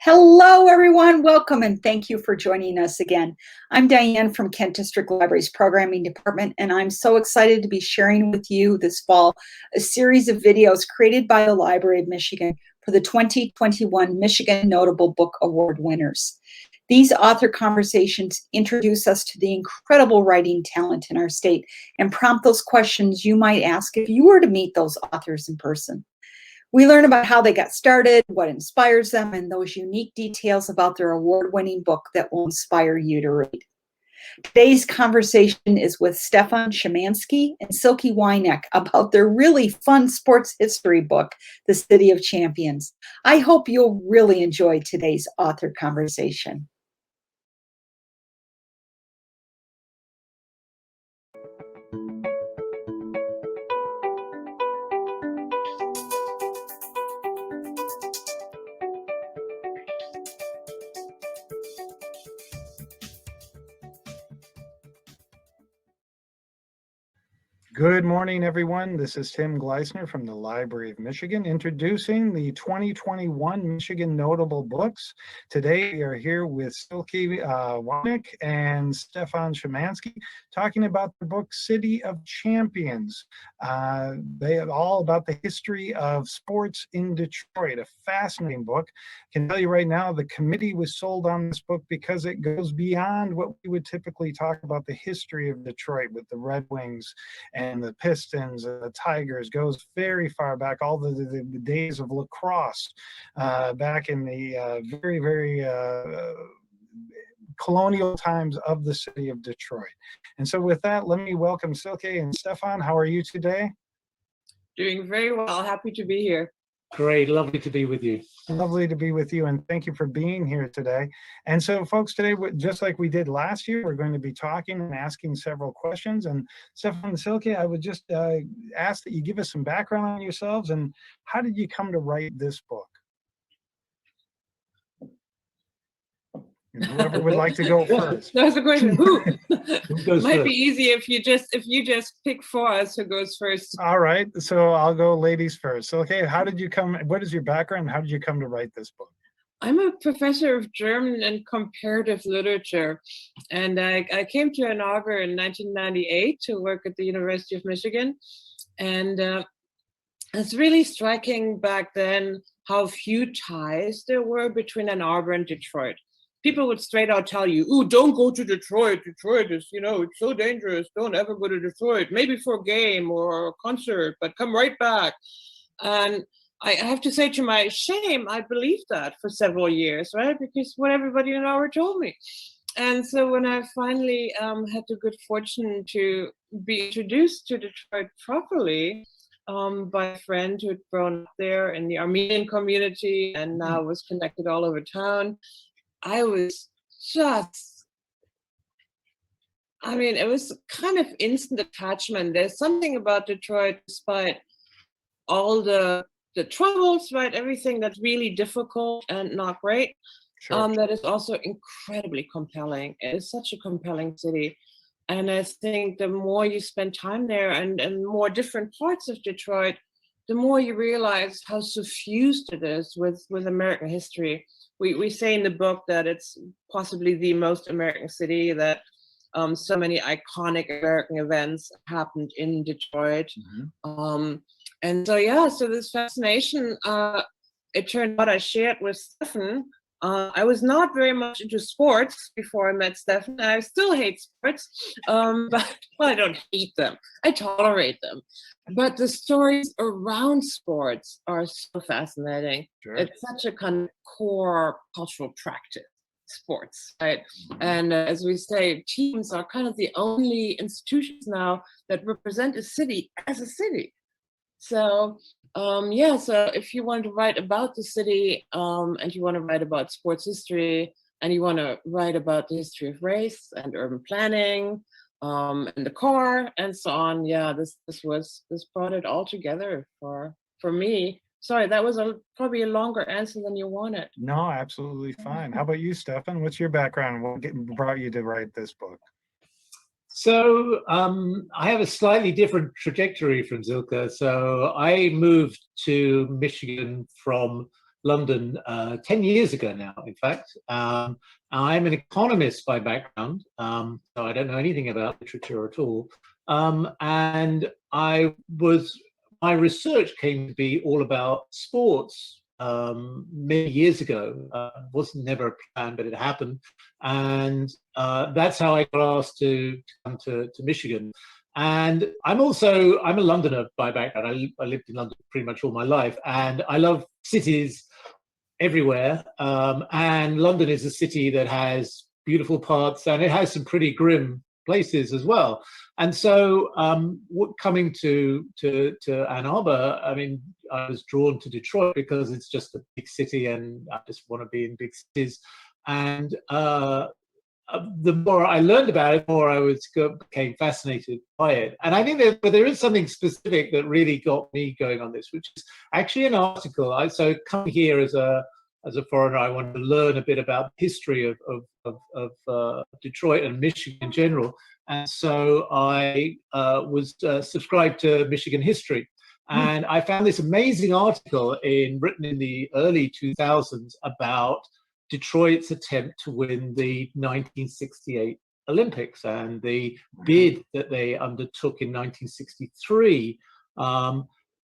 Hello, everyone. Welcome and thank you for joining us again. I'm Diane from Kent District Library's Programming Department, and I'm so excited to be sharing with you this fall a series of videos created by the Library of Michigan for the 2021 Michigan Notable Book Award winners. These author conversations introduce us to the incredible writing talent in our state and prompt those questions you might ask if you were to meet those authors in person. We learn about how they got started, what inspires them, and those unique details about their award-winning book that will inspire you to read. Today's conversation is with Stefan Szymanski and Silke Weineck about their really fun sports history book, The City of Champions. I hope you'll really enjoy today's author conversation. Good morning, everyone. This is Tim Gleisner from the Library of Michigan, introducing the 2021 Michigan Notable Books. Today, we are here with Silke Weineck and Stefan Szymanski, talking about the book City of Champions. They are all about the history of sports in Detroit, a fascinating book. I can tell you right now, the committee was sold on this book because it goes beyond what we would typically talk about the history of Detroit with the Red Wings and the Pistons and the Tigers. Goes very far back, all the days of lacrosse, back in the very colonial times of the city of Detroit. And so with that, let me welcome Silke and Stefan. How are you today? Doing very well. Happy to be here. Great, lovely to be with you. Lovely to be with you, and thank you for being here today. And so, folks, today, just like we did last year, we're going to be talking and asking several questions. And Stefan and Silke, I would just ask that you give us some background on yourselves and how did you come to write this book? And whoever would like to go first. That's the question. Who? goes Might first? be easy if you just pick for us who goes first. All right, so I'll go ladies first. So, okay, how did you come? What is your background? How did you come to write this book? I'm a professor of German and comparative literature, and I came to Ann Arbor in 1998 to work at the University of Michigan, and it's really striking back then how few ties there were between Ann Arbor and Detroit. People would straight out tell you, "Ooh, don't go to Detroit. Detroit is, it's so dangerous. Don't ever go to Detroit. Maybe for a game or a concert, but come right back." And I have to say, to my shame, I believed that for several years, right? Because what everybody in Ann Arbor told me. And so when I finally had the good fortune to be introduced to Detroit properly by a friend who had grown up there in the Armenian community and now was connected all over town, I was just, it was kind of instant attachment. There's something about Detroit, despite all the troubles, right? Everything that's really difficult and not great, Sure. that is also incredibly compelling. It is such a compelling city. And I think the more you spend time there and more different parts of Detroit, the more you realize how suffused it is with American history. We say in the book that it's possibly the most American city, that so many iconic American events happened in Detroit. Mm-hmm. And so this fascination, it turned out I shared with Stefan. I was not very much into sports before I met Stefan. I still hate sports, but I don't hate them. I tolerate them. But the stories around sports are so fascinating. Sure. It's such a kind of core cultural practice, sports, right? And as we say, teams are kind of the only institutions now that represent a city as a city. So so if you want to write about the city and you want to write about sports history and you want to write about the history of race and urban planning and the car and so on. Yeah, this brought it all together for me. Sorry, that was probably a longer answer than you wanted. No, absolutely fine. How about you, Stefan? What's your background? What brought you to write this book? So I have a slightly different trajectory from Zilka. So I moved to Michigan from London 10 years ago now, in fact. I'm an economist by background, so I don't know anything about literature at all. And my research came to be all about sports many years ago. Wasn't never a plan, but it happened. And that's how I got asked to come to Michigan. And I'm a Londoner by background. I lived in London pretty much all my life, and I love cities everywhere. And London is a city that has beautiful parts, and it has some pretty grim places as well. And so, coming to Ann Arbor, I mean, I was drawn to Detroit because it's just a big city, and I just want to be in big cities. And the more I learned about it, the more I became fascinated by it. And I think that there is something specific that really got me going on this, which is actually an article. So coming here as a foreigner, I wanted to learn a bit about the history of Detroit and Michigan in general. And so I was subscribed to Michigan History. And I found this amazing article written in the early 2000s about Detroit's attempt to win the 1968 Olympics and the bid that they undertook in 1963.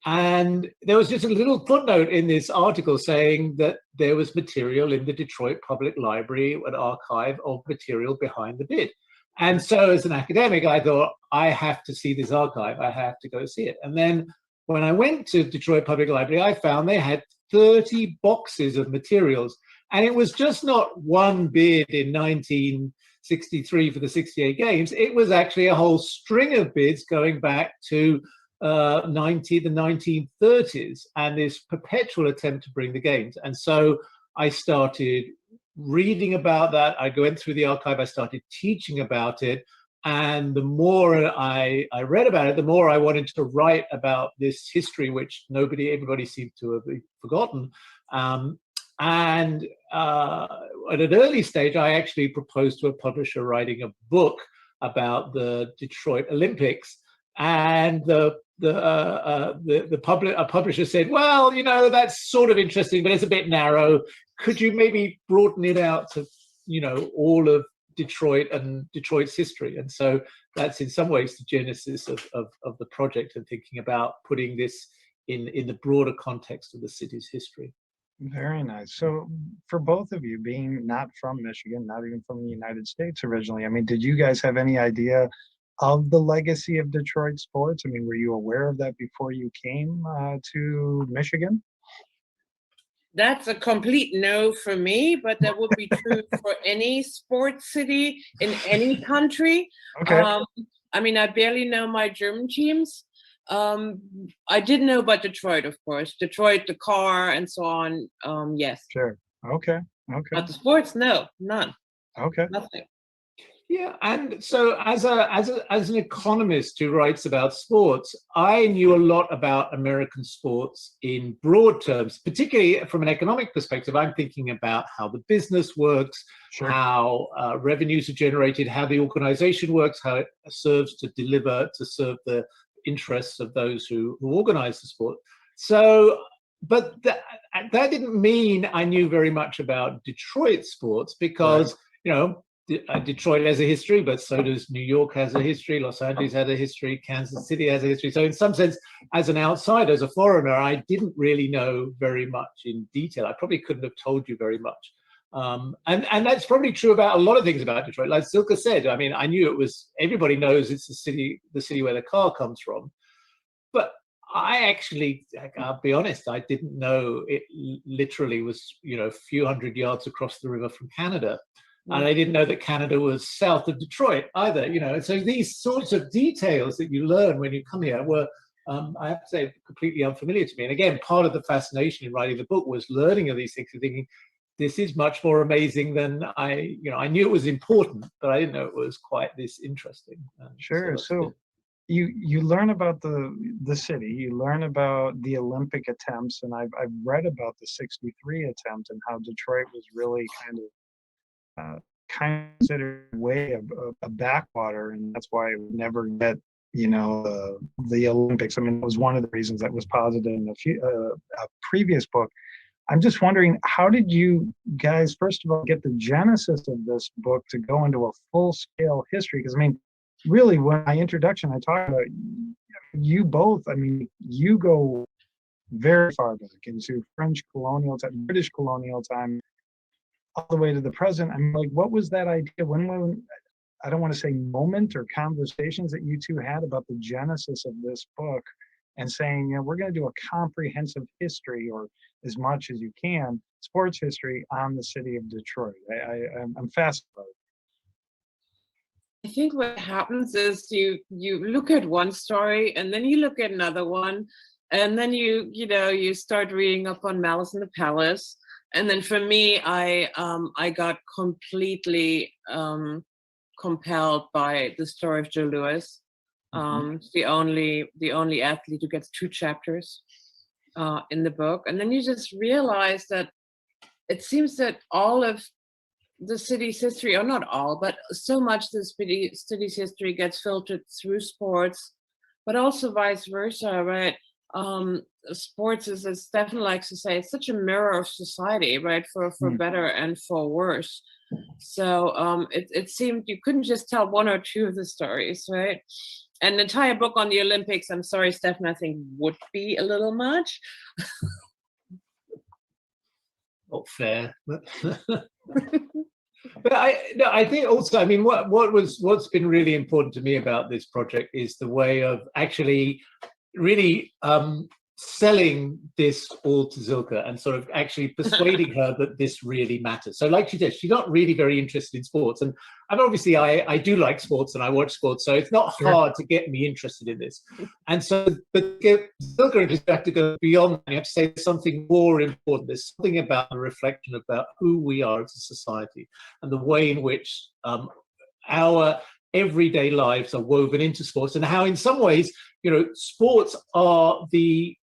And there was just a little footnote in this article saying that there was material in the Detroit Public Library, an archive of material behind the bid. And so as an academic, I thought, I have to see this archive. I have to go see it. And then when I went to Detroit Public Library, I found they had 30 boxes of materials. And it was just not one bid in 1963 for the 68 games. It was actually a whole string of bids going back to the 1930s, and this perpetual attempt to bring the games. And so I started reading about that. I went through the archive. I started teaching about it. And the more I read about it, the more I wanted to write about this history, which everybody seemed to have forgotten. And at an early stage, I actually proposed to a publisher writing a book about the Detroit Olympics, and a publisher said, "Well, that's sort of interesting, but it's a bit narrow. Could you maybe broaden it out to, all of Detroit and Detroit's history?" And so that's in some ways the genesis of the project, and thinking about putting this in the broader context of the city's history. Very nice. So for both of you, being not from Michigan, not even from the United States originally, I mean, did you guys have any idea of the legacy of Detroit sports? I mean, were you aware of that before you came to Michigan? That's a complete no for me, but that would be true for any sports city in any country. Okay. I mean, I barely know my German teams. I did know about Detroit, of course. Detroit, the car, and so on. Yes. Sure. Okay. But the sports, no, none. Okay. Nothing. Yeah, and so as an economist who writes about sports, I knew a lot about American sports in broad terms, particularly from an economic perspective. I'm thinking about how the business works, Sure. how revenues are generated, how the organization works, how it serves to serve the interests of those who organize the sport. So, but that didn't mean I knew very much about Detroit sports, because, Detroit has a history, but so does New York has a history, Los Angeles has a history, Kansas City has a history. So in some sense, as an outsider, as a foreigner, I didn't really know very much in detail. I probably couldn't have told you very much. And that's probably true about a lot of things about Detroit. Like Silke said, I mean, I knew everybody knows it's the city where the car comes from. But I'll be honest, I didn't know it literally was, a few hundred yards across the river from Canada. And I didn't know that Canada was south of Detroit either, And so these sorts of details that you learn when you come here were, I have to say, completely unfamiliar to me. And again, part of the fascination in writing the book was learning of these things and thinking, this is much more amazing than I knew it was important, but I didn't know it was quite this interesting. Sure. So So you learn about the city, you learn about the Olympic attempts, and I've read about the '63 attempt and how Detroit was really kind of considered way of a backwater, and that's why it would never get the Olympics. I mean, it was one of the reasons that was posited in a previous book. I'm just wondering, how did you guys, first of all, get the genesis of this book to go into a full-scale history? Because, I mean, really, when my introduction, I talked about you both, I mean, you go very far back into French colonial time, British colonial time, all the way to the present. I mean, like, what was that idea? When I don't want to say moment or conversations that you two had about the genesis of this book and saying, we're going to do a comprehensive history, or as much as you can, sports history on the city of Detroit. I'm fascinated. I think what happens is you look at one story and then you look at another one, and then you start reading up on Malice in the Palace, and then for me, I got completely compelled by the story of Joe Louis. The only athlete who gets 2 chapters in the book, and then you just realize that it seems that all of the city's history, or not all, but so much the city's history gets filtered through sports, but also vice versa, right? Sports is, as Stefan likes to say, it's such a mirror of society, right? For better and for worse. So it seemed you couldn't just tell 1 or 2 of the stories, right? An entire book on the Olympics, I'm sorry, Stefan, I think would be a little much. not fair. But I think also, I mean, what's been really important to me about this project is the way of actually really selling this all to Zilka and sort of actually persuading her that this really matters. So like she said, she's not really very interested in sports. And obviously I do like sports and I watch sports, so it's not hard to get me interested in this. And so, but Zilka just have to go beyond that. You have to say something more important. There's something about the reflection about who we are as a society and the way in which our everyday lives are woven into sports, and how in some ways, sports are the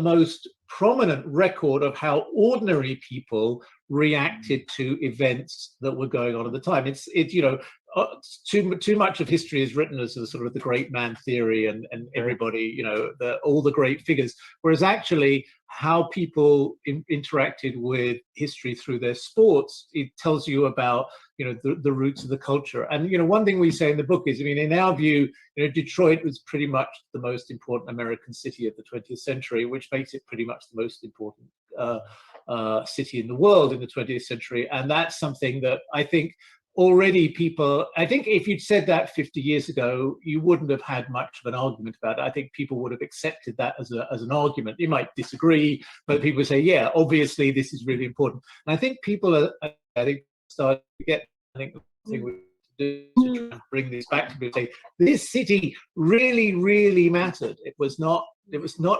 most prominent record of how ordinary people reacted to events that were going on at the time. It's too much of history is written as a sort of the great man theory and everybody, all the great figures, whereas actually how people interacted with history through their sports, it tells you about the roots of the culture. And one thing we say in the book is, I mean, in our view, Detroit was pretty much the most important American city of the 20th century, which makes it pretty much the most important city in the world in the 20th century. And that's something that I think already I think if you'd said that 50 years ago, you wouldn't have had much of an argument about it. I think people would have accepted that as an argument. You might disagree, but people would say, yeah, obviously this is really important. And I think people are, starting to get, I think the thing we do to try and bring this back to people, say, this city really, really mattered. It was not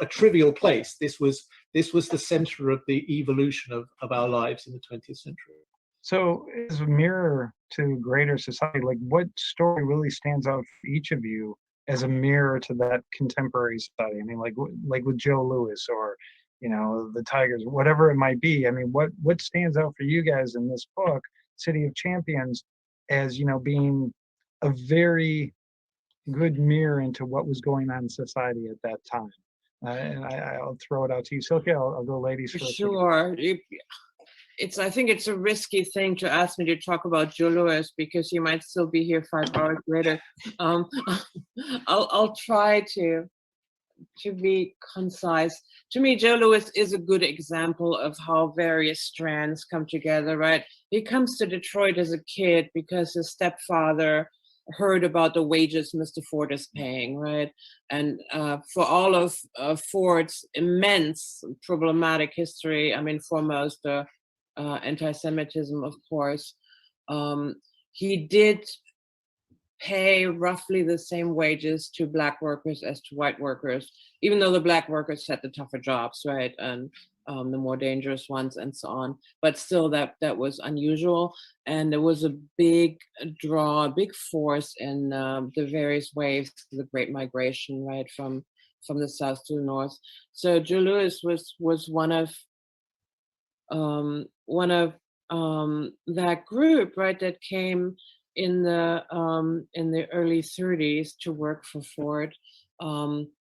a trivial place. This was the center of the evolution of our lives in the 20th century. So as a mirror to greater society, like what story really stands out for each of you as a mirror to that contemporary society? I mean, like with Joe Louis or, the Tigers, whatever it might be. I mean, what stands out for you guys in this book, City of Champions, as, being a very good mirror into what was going on in society at that time? And I'll throw it out to you, Silke. I'll go ladies first. Sure. I think it's a risky thing to ask me to talk about Joe Louis because you might still be here 5 hours later. I'll try to be concise. To me, Joe Louis is a good example of how various strands come together, right? He comes to Detroit as a kid because his stepfather heard about the wages Mr. Ford is paying, right? And for all of Ford's immense problematic history, I mean, foremost anti-Semitism, of course, he did pay roughly the same wages to Black workers as to white workers, even though the Black workers had the tougher jobs, right? And the more dangerous ones, and so on. But still, that was unusual, and there was a big draw, a big force in the various waves of the Great Migration, right, from the south to the north. So Joe Louis was one of that group, right, that came in the early 30s to work for Ford.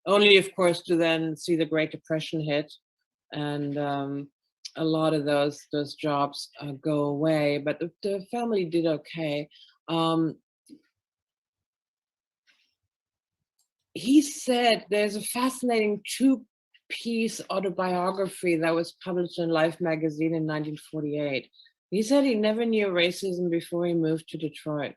Only, of course, to then see the Great Depression hit, and a lot of those jobs go away. But the family did okay. He said there's a fascinating two-piece autobiography that was published in Life magazine in 1948. He said he never knew racism before he moved to Detroit.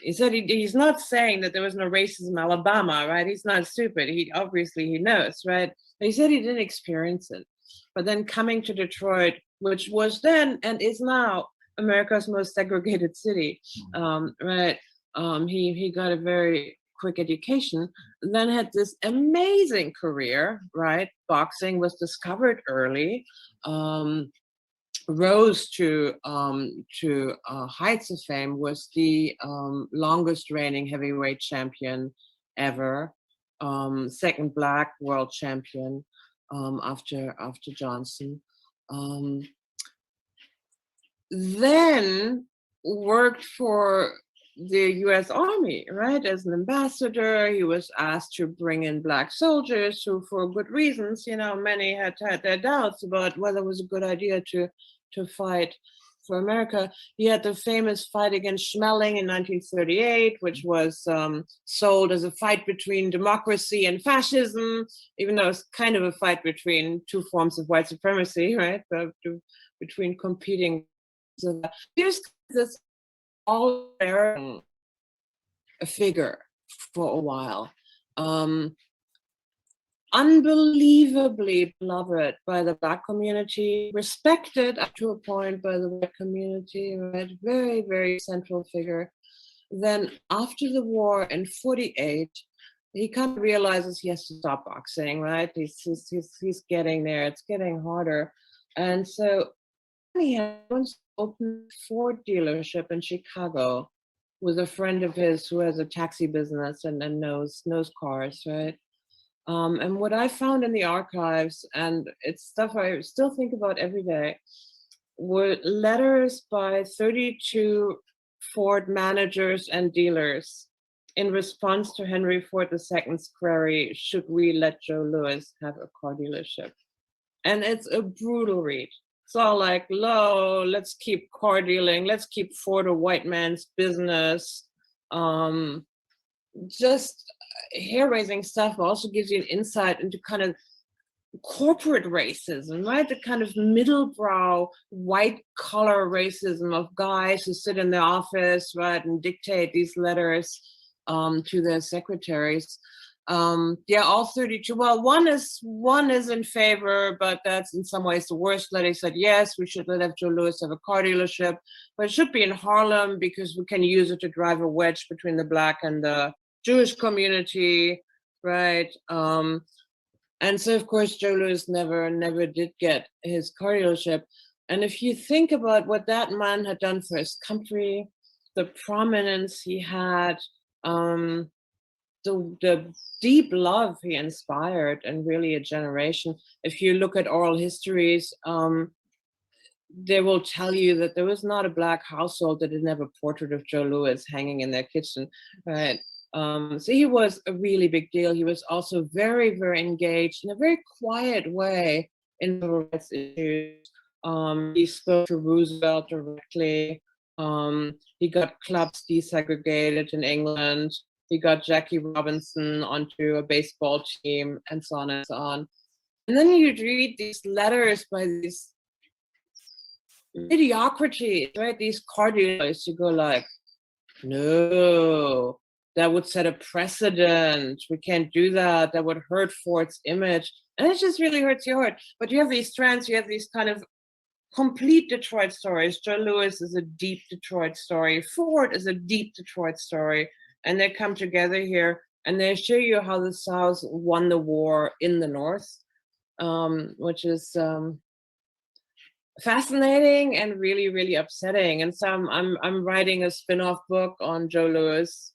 He said he's not saying that there was no racism in Alabama, right? He's not stupid. He obviously he knows, right? But he said he didn't experience it. But then coming to Detroit, which was then and is now America's most segregated city, right? He got a very quick education, then had this amazing career, right? Boxing was discovered early. Rose to heights of fame, was the longest reigning heavyweight champion ever, second Black world champion after Johnson. Then worked for the U.S. Army, right, as an ambassador. He was asked to bring in Black soldiers who, for good reasons, many had their doubts about whether it was a good idea to fight for America. He had the famous fight against Schmeling in 1938, which was sold as a fight between democracy and fascism, even though it's kind of a fight between two forms of white supremacy, right? Between competing. So here's this all-American figure for a while. Unbelievably beloved by the Black community, respected up to a point by the white community, right? Very, very central figure. Then after the war in 48, he kind of realizes he has to stop boxing, right? He's getting there, it's getting harder. And so he wants to open a Ford dealership in Chicago with a friend of his who has a taxi business and knows cars, right? And what I found in the archives, and it's stuff I still think about every day, were letters by 32 Ford managers and dealers in response to Henry Ford II's query, should we let Joe Louis have a car dealership? And it's a brutal read. It's all like, let's keep car dealing, let's keep Ford a white man's business. Just hair-raising stuff also gives you an insight into kind of corporate racism, right? The kind of middle-brow, white-collar racism of guys who sit in the office, right, and dictate these letters to their secretaries. All 32. Well, one is in favor, but that's in some ways the worst letter. He said, yes, we should let Joe Louis have a car dealership, but it should be in Harlem because we can use it to drive a wedge between the Black and the Jewish community, right? And so, of course, Joe Louis never did get his car dealership. And if you think about what that man had done for his country, the prominence he had, the deep love he inspired, and really a generation. If you look at oral histories, they will tell you that there was not a Black household that didn't have a portrait of Joe Louis hanging in their kitchen, right? So he was a really big deal. He was also very, very engaged in a very quiet way in civil rights issues. He spoke to Roosevelt directly. He got clubs desegregated in England. He got Jackie Robinson onto a baseball team, and so on and so on. And then you read these letters by these mediocrities, right? These car dealers, you go like, no, that would set a precedent. We can't do that. That would hurt Ford's image. And it just really hurts your heart. But you have these strands, you have these kind of complete Detroit stories. Joe Louis is a deep Detroit story. Ford is a deep Detroit story. And they come together here and they show you how the South won the war in the North. which is fascinating and really, really upsetting. And so I'm writing a spin-off book on Joe Louis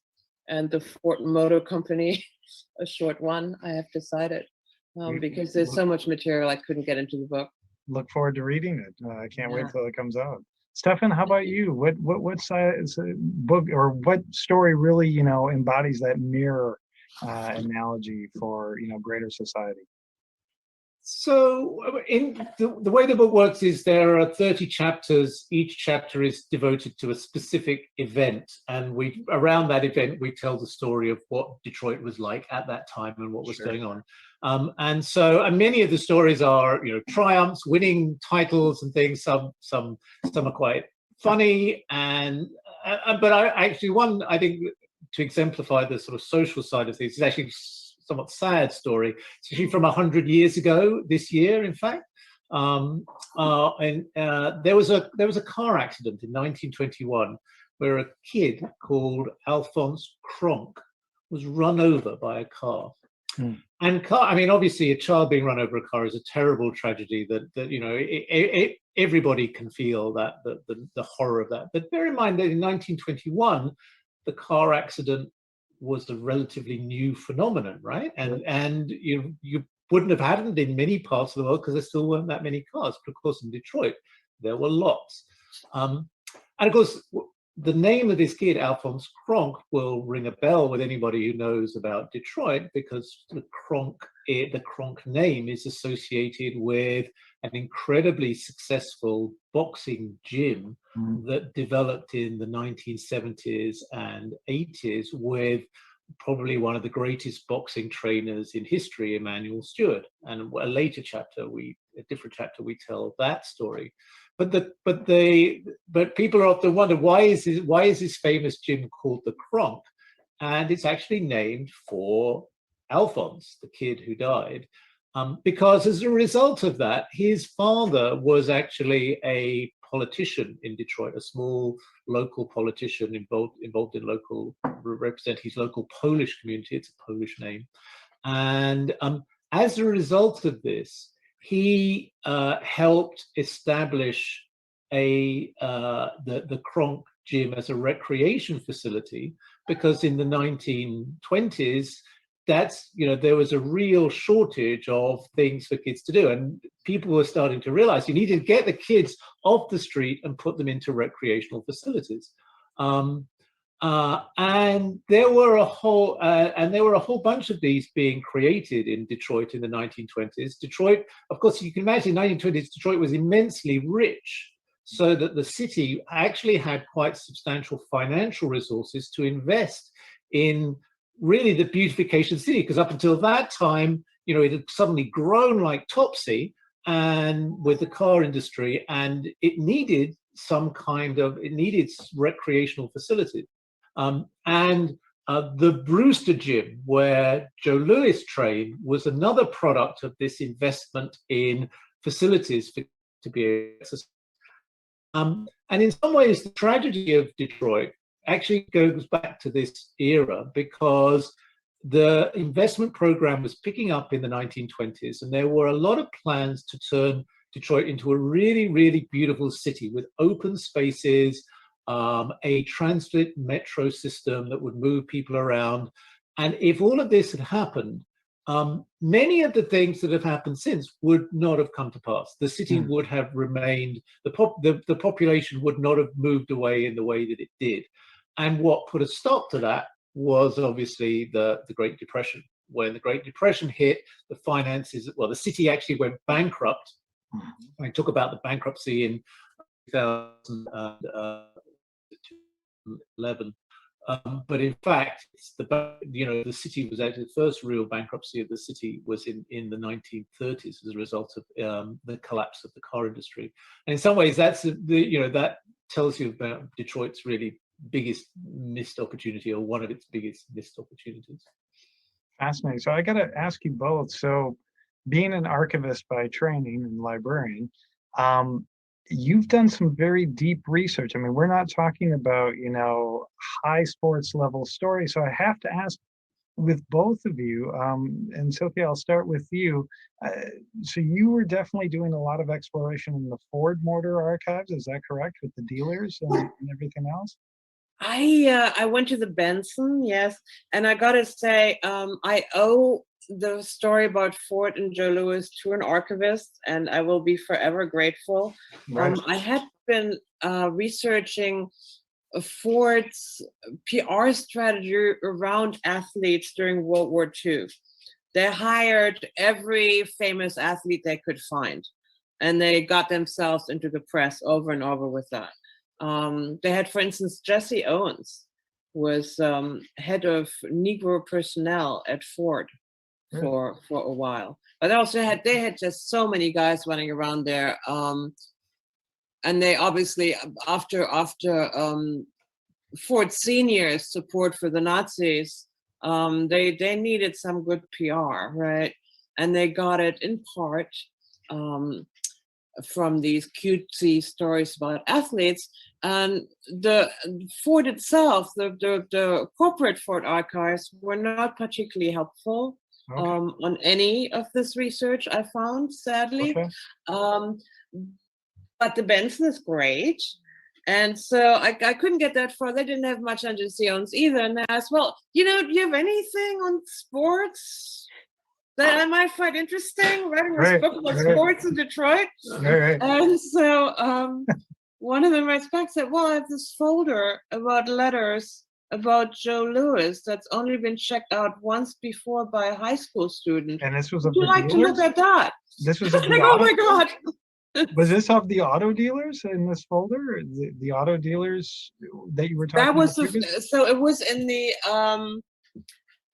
and the Ford Motor Company, a short one, I have decided, because there's so much material I couldn't get into the book. Look forward to reading it. I can't wait Yeah. till it comes out. Stefan, how about you? What size book or what story really, embodies that mirror analogy for, greater society? So, in the way the book works is there are 30 chapters. Each chapter is devoted to a specific event, and around that event we tell the story of what Detroit was like at that time and what was going on. And many of the stories are, triumphs, winning titles, and things. Some are quite funny, but I think to exemplify the sort of social side of things is actually somewhat sad story. It's actually from 100 years ago this year, in fact. There was a car accident in 1921 where a kid called Alphonse Kronk was run over by a car. And obviously, a child being run over a car is a terrible tragedy that everybody can feel that the horror of that. But bear in mind that in 1921, the car accident was a relatively new phenomenon, right? And you wouldn't have had it in many parts of the world because there still weren't that many cars. But of course, in Detroit, there were lots. And of course, the name of this kid, Alphonse Kronk, will ring a bell with anybody who knows about Detroit, because the Kronk name is associated with an incredibly successful boxing gym that developed in the 1970s and 80s with probably one of the greatest boxing trainers in history, Emanuel Stewart. And a different chapter, we tell that story. But people often wonder, why is this famous gym called the Kronk? And it's actually named for Alphonse, the kid who died, because as a result of that, his father was actually a politician in Detroit, a small local politician involved in represent his local Polish community. It's a Polish name, and as a result of this, he helped establish the Kronk gym as a recreation facility, because in the 1920s, there was a real shortage of things for kids to do, and people were starting to realize you need to get the kids off the street and put them into recreational facilities. And there were a whole bunch of these being created in Detroit in the 1920s. Detroit, of course, you can imagine, 1920s Detroit was immensely rich, so that the city actually had quite substantial financial resources to invest in really the beautification of the city, because up until that time, it had suddenly grown like topsy, and with the car industry, and it needed recreational facilities. The Brewster Gym, where Joe Louis trained, was another product of this investment in facilities to be accessible. And in some ways, the tragedy of Detroit actually goes back to this era, because the investment program was picking up in the 1920s, and there were a lot of plans to turn Detroit into a really, really beautiful city with open spaces, a transit metro system that would move people around. And if all of this had happened, many of the things that have happened since would not have come to pass. The city would have remained, the population would not have moved away in the way that it did. And what put a stop to that was obviously the Great Depression. When the Great Depression hit, the city actually went bankrupt. I talk about the bankruptcy in 2011. But in fact, the city was actually, the first real bankruptcy of the city was in the 1930s as a result of the collapse of the car industry. And in some ways, that tells you about Detroit's really biggest missed opportunity, or one of its biggest missed opportunities. Fascinating. So I got to ask you both. So, being an archivist by training and librarian, you've done some very deep research. I mean, we're not talking about, high sports level stories. So I have to ask, with both of you, and Sophie, I'll start with you. Uh, so you were definitely doing a lot of exploration in the Ford Motor Archives, is that correct, with the dealers and everything else? I went to the Benson, yes, and I gotta say, I owe the story about Ford and Joe Louis to an archivist, and I will be forever grateful. Right. I had been researching Ford's PR strategy around athletes during World War II. They hired every famous athlete they could find, and they got themselves into the press over and over with that. They had, for instance, Jesse Owens was head of Negro personnel at Ford Really? for a while. But they had just so many guys running around there, and they obviously after Ford Senior's support for the Nazis, they needed some good PR, right? And they got it in part. From these cutesy stories about athletes, and the Ford itself, the corporate Ford archives were not particularly helpful on any of this research I found, sadly. Okay. But the Benson is great. And so I couldn't get that far. They didn't have much on Jones either. And I asked, well, do you have anything on sports that I might find interesting, writing this book about sports in Detroit? Right. And so one of them writes back, said, well, I have this folder about letters about Joe Louis that's only been checked out once before by a high school student. And this was Would you like to look at that? This was of like, oh my God. Was this of the auto dealers in this folder? The auto dealers that you were talking about? That was so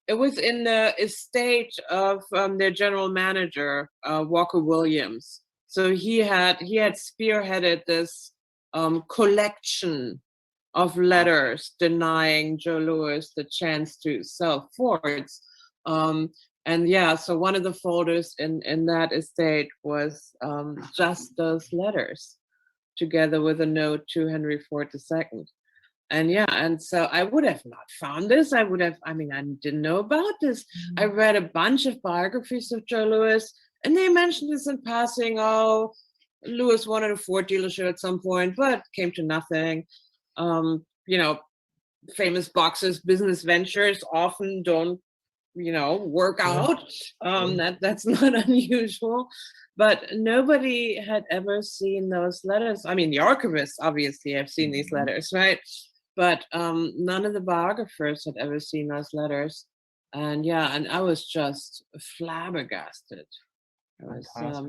it was in the estate of their general manager, Walker Williams. So he had spearheaded this collection of letters denying Joe Louis the chance to sell Fords. And yeah, so one of the folders in that estate was just those letters, together with a note to Henry Ford II. And yeah, and so I would have not found this. I didn't know about this. I read a bunch of biographies of Joe Louis, and they mentioned this in passing. Oh, Louis wanted a Ford dealership at some point, but came to nothing. Famous boxers, business ventures often don't, work out. That's not unusual. But nobody had ever seen those letters. I mean, the archivists obviously have seen these letters, right? But none of the biographers had ever seen those letters. And yeah, and I was just flabbergasted.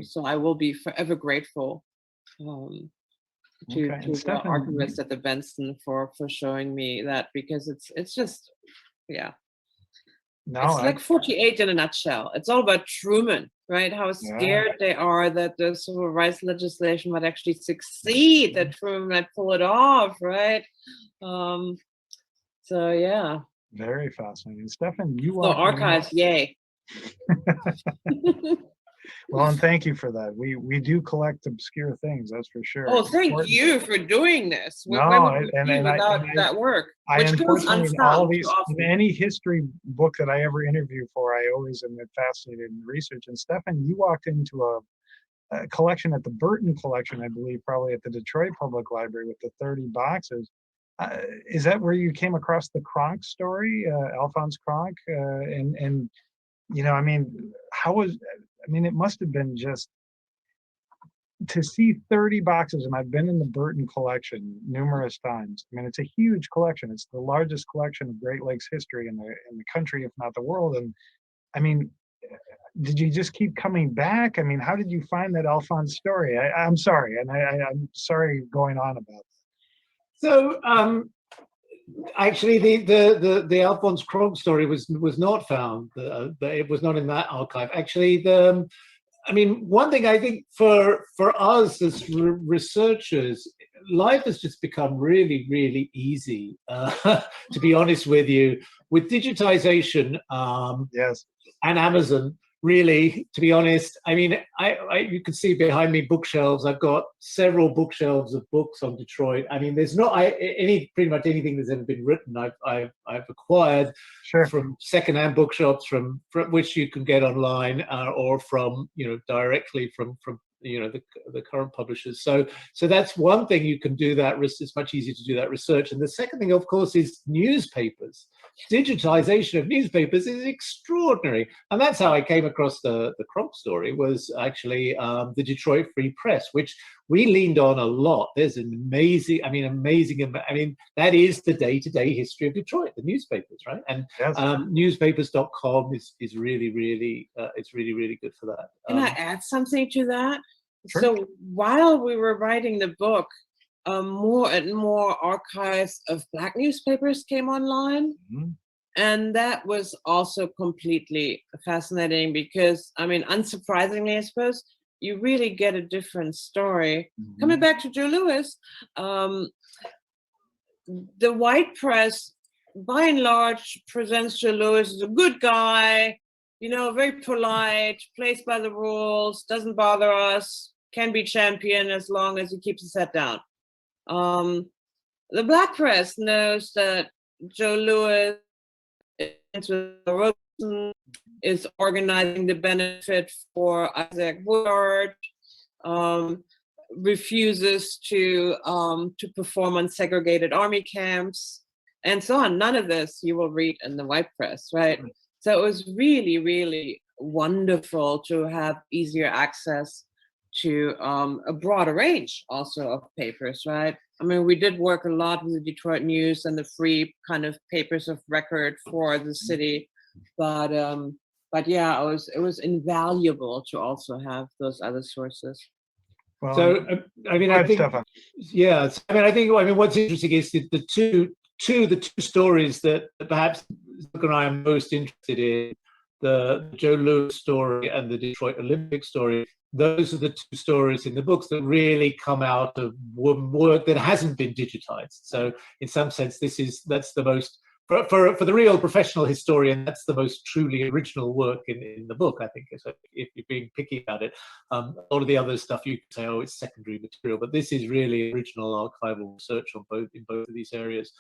So I will be forever grateful to the archivist at the Benson for showing me that, because it's just, yeah. It's like 48 in a nutshell. It's all about Truman, right? How scared they are that the civil rights legislation might actually succeed, that Truman might pull it off, right? So yeah. Very fascinating. Stefan, you the archives, yay. Well, and thank you for that. We do collect obscure things, that's for sure. Oh, thank you for doing this. Without that work, which goes unfound. In any history book that I ever interview for, I always am fascinated in research. And Stefan, you walked into a collection at the Burton Collection, I believe, probably at the Detroit Public Library, with the 30 boxes. Is that where you came across the Cronk story, Alphonse Cronk? And it must have been just to see 30 boxes, and I've been in the Burton Collection numerous times. I mean, it's a huge collection. It's the largest collection of Great Lakes history in the country, if not the world. And I mean, did you just keep coming back? I mean, how did you find that Alphonse story? I'm sorry, and I'm sorry going on about that. So actually, the Alphonse Cronk story was not found. It was not in that archive. Actually, one thing I think for us as researchers, life has just become really, really easy. To be honest with you, with digitization, yes, and Amazon, really, to be honest. I mean, you can see behind me bookshelves. I've got several bookshelves of books on Detroit. I mean, there's not pretty much anything that's ever been written. I've acquired Sure. from secondhand bookshops, from which you can get online, or from directly from the current publishers. So that's one thing you can do that. It's much easier to do that research. And the second thing, of course, is newspapers. Digitization of newspapers is extraordinary, and that's how I came across the Crump story. Was actually the Detroit Free Press, which we leaned on a lot. There's an amazing. That is the day-to-day history of Detroit, the newspapers, right? And Yes. newspapers.com is really it's really good for that. Can I add something to that? Sure. So while we were writing the book, more and more archives of Black newspapers came online. Mm-hmm. And that was also completely fascinating because, I mean, unsurprisingly, I suppose, you really get a different story. Mm-hmm. Coming back to Joe Louis, the white press, by and large, presents Joe Louis as a good guy, very polite, plays by the rules, doesn't bother us, can be champion as long as he keeps his head down. The Black press knows that Joe Louis is organizing the benefit for Isaac Woodard, refuses to perform on segregated army camps, and so on. None of this you will read in the white press, right? So it was really, really wonderful to have easier access to a broader range also of papers, right? I mean, we did work a lot with the Detroit News and the free kind of papers of record for the city, but yeah, it was invaluable to also have those other sources. Well, so I mean, I think, Stefan. yeah. I mean, what's interesting is the two stories that perhaps Luke and I are most interested in, the Joe Louis story and the Detroit Olympic story. Those are the two stories in the books that really come out of work that hasn't been digitized. So in some sense, that's the most, for the real professional historian, that's the most truly original work in the book, I think. So if you're being picky about it, a lot of the other stuff you can say, oh, it's secondary material, but this is really original archival research in both of these areas.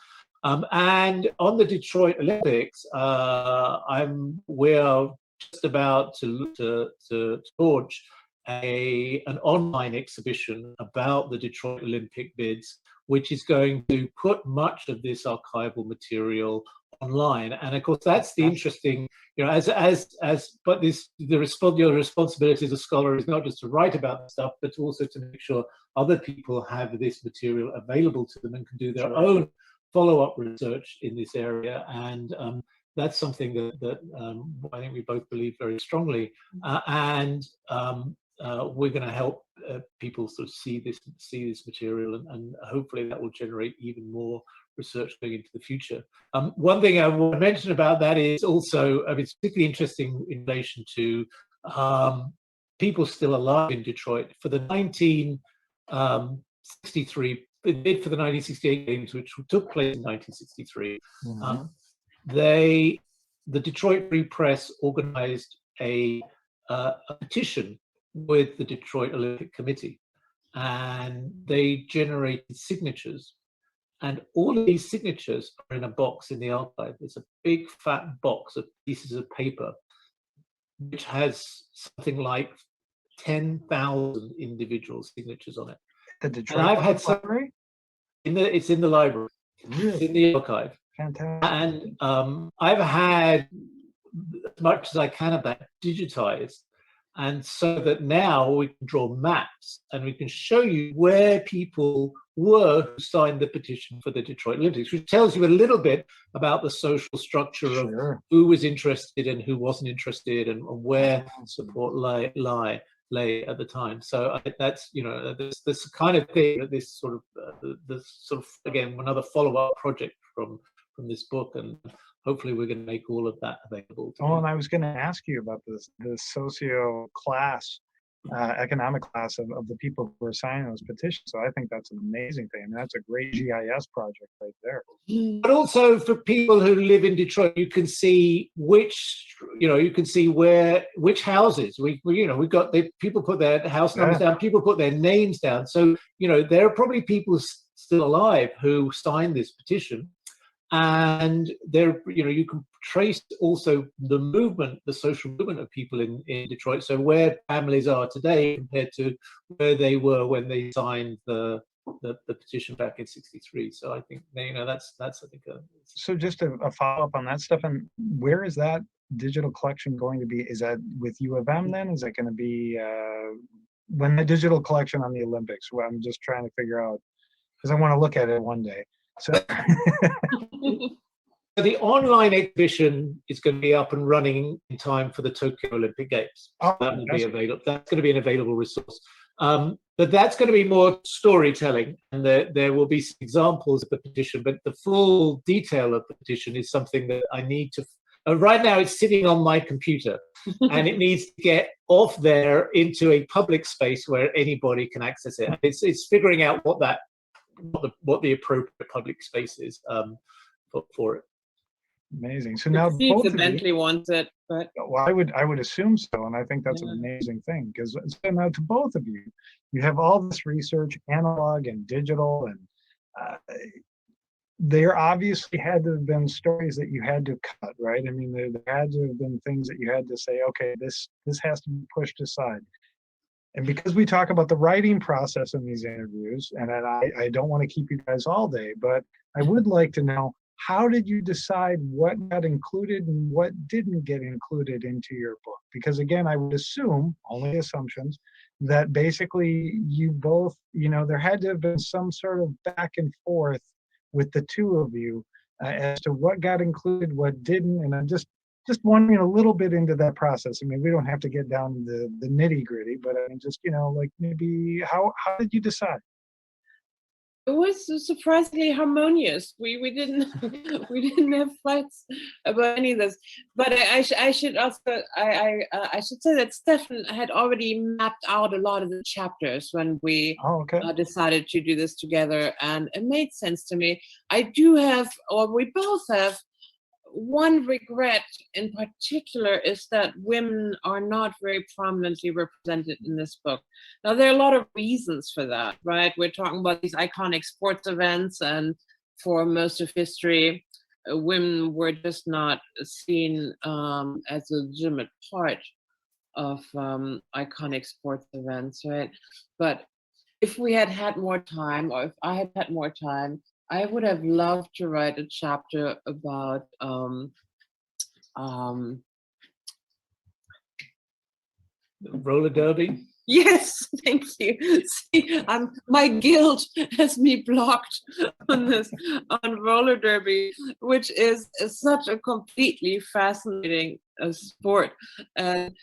And on the Detroit Olympics, we're just about to launch an online exhibition about the Detroit Olympic bids, which is going to put much of this archival material online. And of course, that's the interesting, your responsibility as a scholar is not just to write about stuff, but also to make sure other people have this material available to them and can do their own follow-up research in this area. And that's something that I think we both believe very strongly. We're going to help people sort of see this material, and hopefully that will generate even more research going into the future. One thing I want to mention about that is also, I mean, it's particularly interesting in relation to people still alive in Detroit. For the 1963 bid for the 1968 games, which took place in 1963, the Detroit Free Press organized a petition with the Detroit Olympic Committee, and they generated signatures, and all of these signatures are in a box in the archive. It's a big fat box of pieces of paper which has something like 10,000 individual signatures on it. The Detroit and I've had some library? it's in the library. Really? It's in the archive. Fantastic. And I've had as much as I can of that digitized, and so that now we can draw maps and we can show you where people were who signed the petition for the Detroit Olympics, which tells you a little bit about the social structure of who was interested and who wasn't interested, and where support lay at the time. So that's, this kind of thing, that this sort of again, another follow-up project from this book, and hopefully we're going to make all of that available. And I was going to ask you about the socio class economic class of the people who are signing those petitions. So I think that's an amazing thing. I mean, that's a great GIS project right there. But also for people who live in Detroit, you can see which houses we've got. People put their house numbers down. People put their names down. So there are probably people still alive who signed this petition, and you can trace also the movement, the social movement of people in Detroit. So where families are today compared to where they were when they signed the petition back in '63. So I think that's I think. So just a follow up on that stuff. And where is that digital collection going to be? Is that with U of M then? Is that going to be when the digital collection on the Olympics? Well, I'm just trying to figure out because I want to look at it one day. So the online exhibition is going to be up and running in time for the Tokyo Olympic Games. Oh, that will be available. That's going to be an available resource. But that's going to be more storytelling, and there will be some examples of the petition. But the full detail of the petition is something that I need to. Right now, it's sitting on my computer, and it needs to get off there into a public space where anybody can access it. And it's figuring out what the appropriate public space is for it. Amazing. So now both of you wants it, but well, I would assume so, and I think that's an amazing thing because so now to both of you, you have all this research, analog and digital, and there obviously had to have been stories that you had to cut, right? I mean, there had to have been things that you had to say, okay, this has to be pushed aside. And because we talk about the writing process in these interviews, and I don't want to keep you guys all day, but I would like to know, how did you decide what got included and what didn't get included into your book? Because again, I would assume, only assumptions, that basically you both, there had to have been some sort of back and forth with the two of you as to what got included, what didn't. And I'm just wondering a little bit into that process. I mean, we don't have to get down to the nitty gritty, but I mean, just, like maybe how did you decide? It was surprisingly harmonious. We didn't have fights about any of this. But I should also I should say that Stefan had already mapped out a lot of the chapters when we decided to do this together, and it made sense to me. I do have, or we both have, one regret in particular is that women are not very prominently represented in this book. Now, there are a lot of reasons for that, right? We're talking about these iconic sports events, and for most of history, women were just not seen as a legitimate part of iconic sports events, right? But if we had had more time, or if I had had more time, I would have loved to write a chapter about roller derby. Yes, thank you. See, my guilt has me blocked on this, on roller derby, which is such a completely fascinating sport, and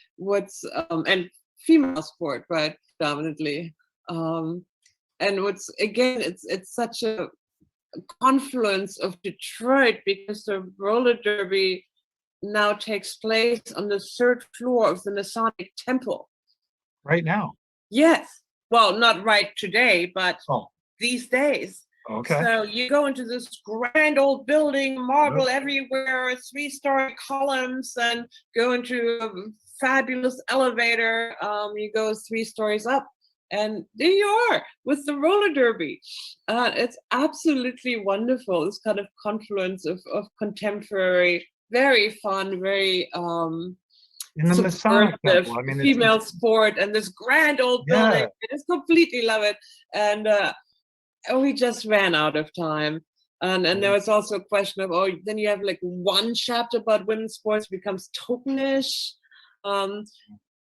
and female sport, right, predominantly. And what's, again, it's such a confluence of Detroit, because the roller derby now takes place on the 3rd floor of the Masonic Temple. Right now? Yes. Well, not right today, but these days. Okay. So you go into this grand old building, marble everywhere, 3-story columns, and go into a fabulous elevator. You go 3 stories up, and there you are with the roller derby. It's absolutely wonderful, this kind of confluence of contemporary, very fun, very in the Masonic Temple. I mean, female sport, and this grand old building. I just completely love it. And we just ran out of time. And there was also a question of, then you have like one chapter about women's sports becomes tokenish.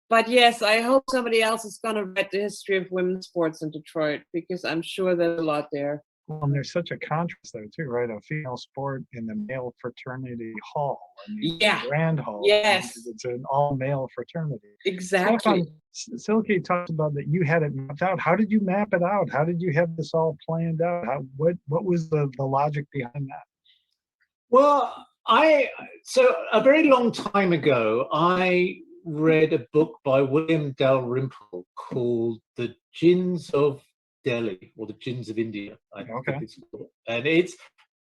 But yes, I hope somebody else is going to write the history of women's sports in Detroit, because I'm sure there's a lot there. Well, and there's such a contrast there too, right? A female sport in the male fraternity hall. I mean, Grand Hall. Yes. It's an all-male fraternity. Exactly. Silke talked about that you had it mapped out. How did you map it out? How did you have this all planned out? What was the logic behind that? Well, so a very long time ago, I read a book by William Dalrymple called The Jinns of Delhi, or The Jinns of India, I think it's called.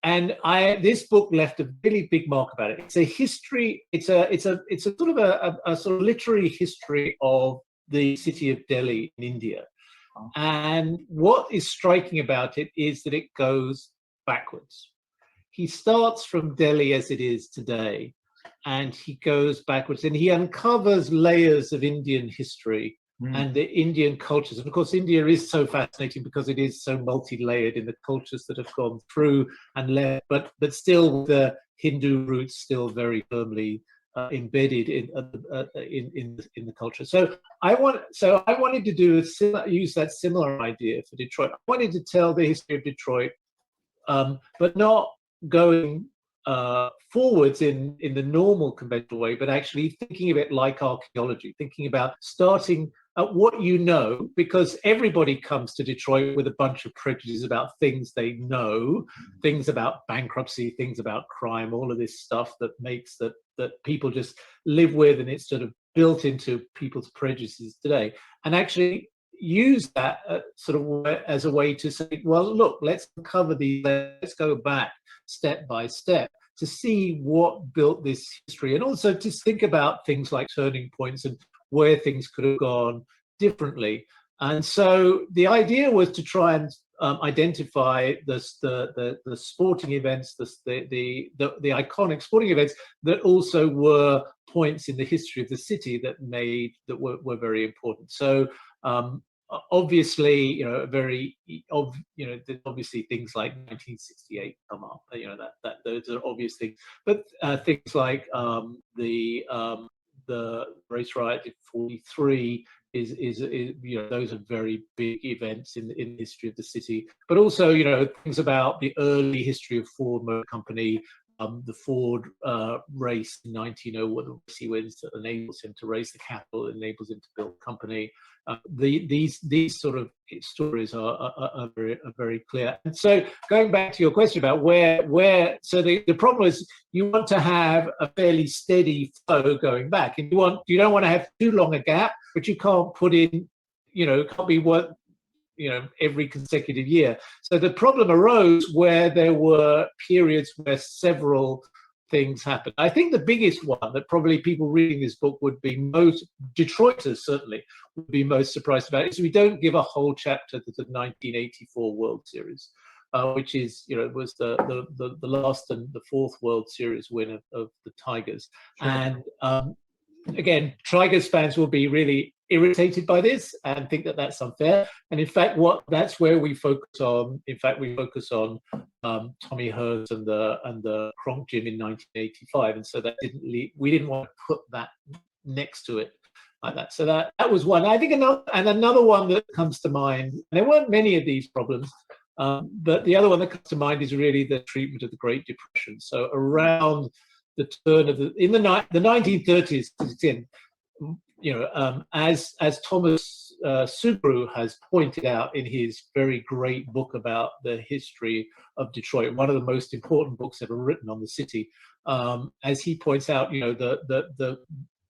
And this book left a really big mark about it. It's a history. It's a sort of a sort of literary history of the city of Delhi in India. And what is striking about it is that it goes backwards. He starts from Delhi as it is today, and he goes backwards, and he uncovers layers of Indian history and the Indian cultures. And of course, India is so fascinating because it is so multi-layered in the cultures that have gone through and left, but still the Hindu roots still very firmly embedded in the culture. So I wanted to use that similar idea for Detroit. I wanted to tell the history of Detroit, but not going forwards in the normal conventional way, but actually thinking of it like archaeology, thinking about starting at what you know, because everybody comes to Detroit with a bunch of prejudices about things they know, things about bankruptcy, things about crime, all of this stuff that makes that people just live with, and it's sort of built into people's prejudices today. And actually use that sort of as a way to say, well, look, let's uncover these, let's go back step by step to see what built this history, and also to think about things like turning points and where things could have gone differently. And so the idea was to try and identify the sporting events, the iconic sporting events that also were points in the history of the city that were very important. So obviously, obviously things like 1968 come up. That those are obvious things, but things like the race riot in '43 is those are very big events in the history of the city. But also, things about the early history of Ford Motor Company. The Ford race in 1901, he wins, that enables him to raise the capital, enables him to build a company. These sort of stories are very clear. And so, going back to your question about where so the problem is you want to have a fairly steady flow going back, and you don't want to have too long a gap, but you can't put in, can't be what every consecutive year. So the problem arose where there were periods where several things happened. I think the biggest one that probably people reading this book would be most, Detroiters certainly, would be most surprised about is we don't give a whole chapter to the 1984 World Series, which is, was the last and the fourth World Series win of the Tigers. Sure. And again, Tigers fans will be really irritated by this and think that that's unfair. And in fact, that's where we focus on. In fact, we focus on Tommy Hearns and the Kronk Gym in 1985, and so that we didn't want to put that next to it like that. So that was one. I think another one that comes to mind. And there weren't many of these problems, but the other one that comes to mind is really the treatment of the Great Depression. So around the turn of the 1930s, as Thomas Subaru has pointed out in his very great book about the history of Detroit, one of the most important books ever written on the city, as he points out,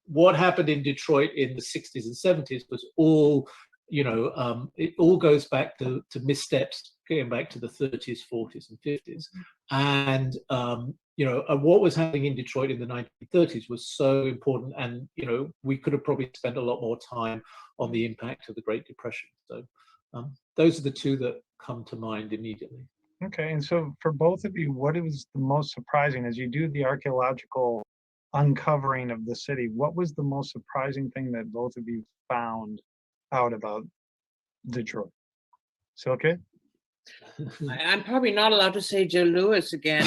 what happened in Detroit in the 60s and 70s was all, it all goes back to missteps going back to the 30s, 40s, and 50s, and what was happening in Detroit in the 1930s was so important, and we could have probably spent a lot more time on the impact of the Great Depression. So those are the two that come to mind immediately. Okay, and so for both of you, what was the most surprising as you do the archaeological uncovering of the city? What was the most surprising thing that both of you found out about Detroit? Silke? I'm probably not allowed to say Joe Louis again.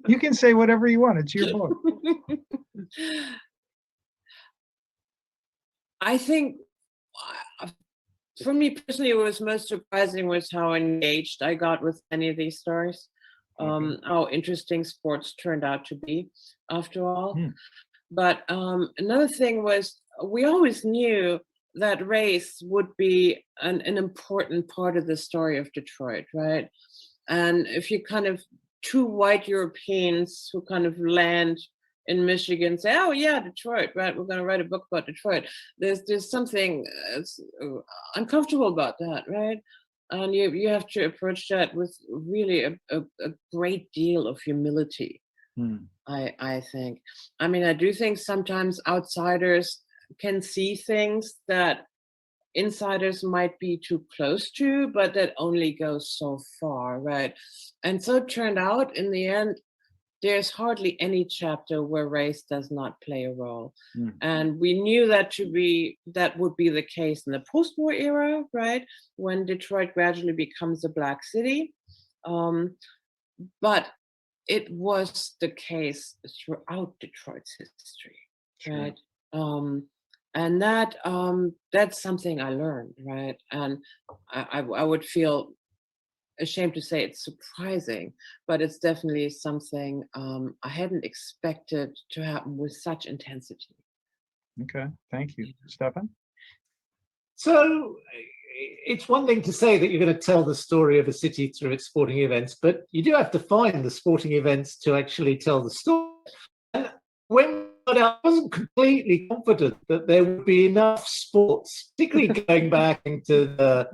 You can say whatever you want. It's your book. I think, for me personally, what was most surprising was how engaged I got with any of these stories. How interesting sports turned out to be, after all. But another thing was, we always knew that race would be an important part of the story of Detroit, right? And if you kind of two white Europeans who kind of land in Michigan say, "Oh yeah, Detroit, right? We're going to write a book about Detroit." There's something uncomfortable about that, right? And you have to approach that with really a great deal of humility. I think. I mean, I do think sometimes outsiders can see things that insiders might be too close to, but that only goes so far, right? And so it turned out in the end, there's hardly any chapter where race does not play a role. And we knew that would be the case in the post-war era, right? When Detroit gradually becomes a black city. But it was the case throughout Detroit's history, right? And that's something I learned, right? And I would feel ashamed to say it's surprising, but it's definitely something I hadn't expected to happen with such intensity. Okay, thank you. Stefan? So it's one thing to say that you're going to tell the story of a city through its sporting events, but you do have to find the sporting events to actually tell the story. And when I wasn't completely confident that there would be enough sports, particularly going back into the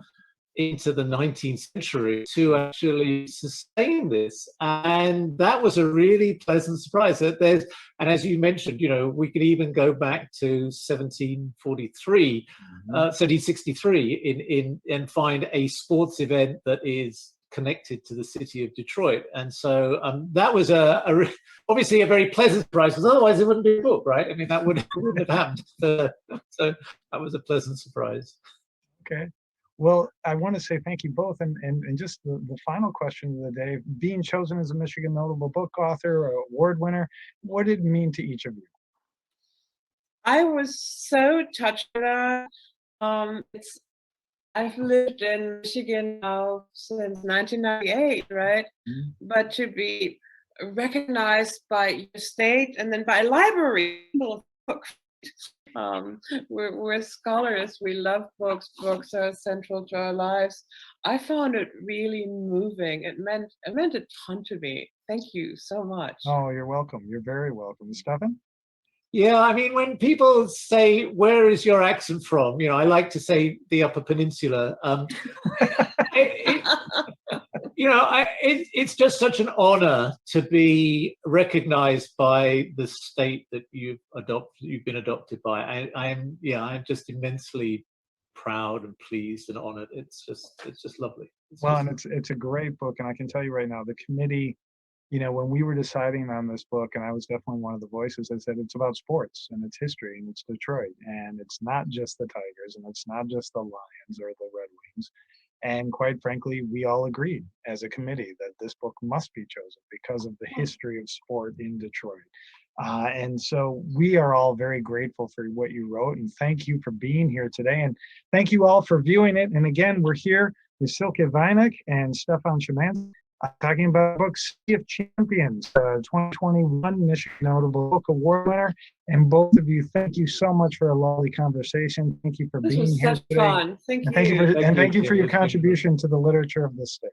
19th century, to actually sustain this. And that was a really pleasant surprise. That there's, and as you mentioned, we could even go back to 1743, 1763 and find a sports event that is connected to the city of Detroit. And so that was obviously a very pleasant surprise, because otherwise it wouldn't be a book, right? I mean, that wouldn't have happened. So that was a pleasant surprise. Okay. Well, I want to say thank you both. And just the final question of the day, being chosen as a Michigan Notable Book Author or award winner, what did it mean to each of you? I was so touched by that. I've lived in Michigan now since 1998, right? But to be recognized by your state and then by a library full of books. We're scholars. We love books. Books are central to our lives. I found it really moving. It meant a ton to me. Thank you so much. Oh, you're welcome. You're very welcome. Stefan? Yeah, I mean, when people say, "Where is your accent from?" I like to say the Upper Peninsula. It's just such an honor to be recognized by the state that you've been adopted by. I'm just immensely proud and pleased and honored. It's just lovely. And it's a great book, and I can tell you right now, the committee, when we were deciding on this book, and I was definitely one of the voices that said it's about sports and its history and it's Detroit, and it's not just the Tigers and it's not just the Lions or the Red Wings. And quite frankly, we all agreed as a committee that this book must be chosen because of the history of sport in Detroit. And so we are all very grateful for what you wrote, and thank you for being here today. And thank you all for viewing it. And again, we're here with Silke Weineck and Stefan Szymanski talking about book City of Champions, 2021 Michigan Notable Book Award winner. And both of you, thank you so much for a lovely conversation. Thank you for being here today. Fun. Thank you. Thank you for your contribution to the literature of the state.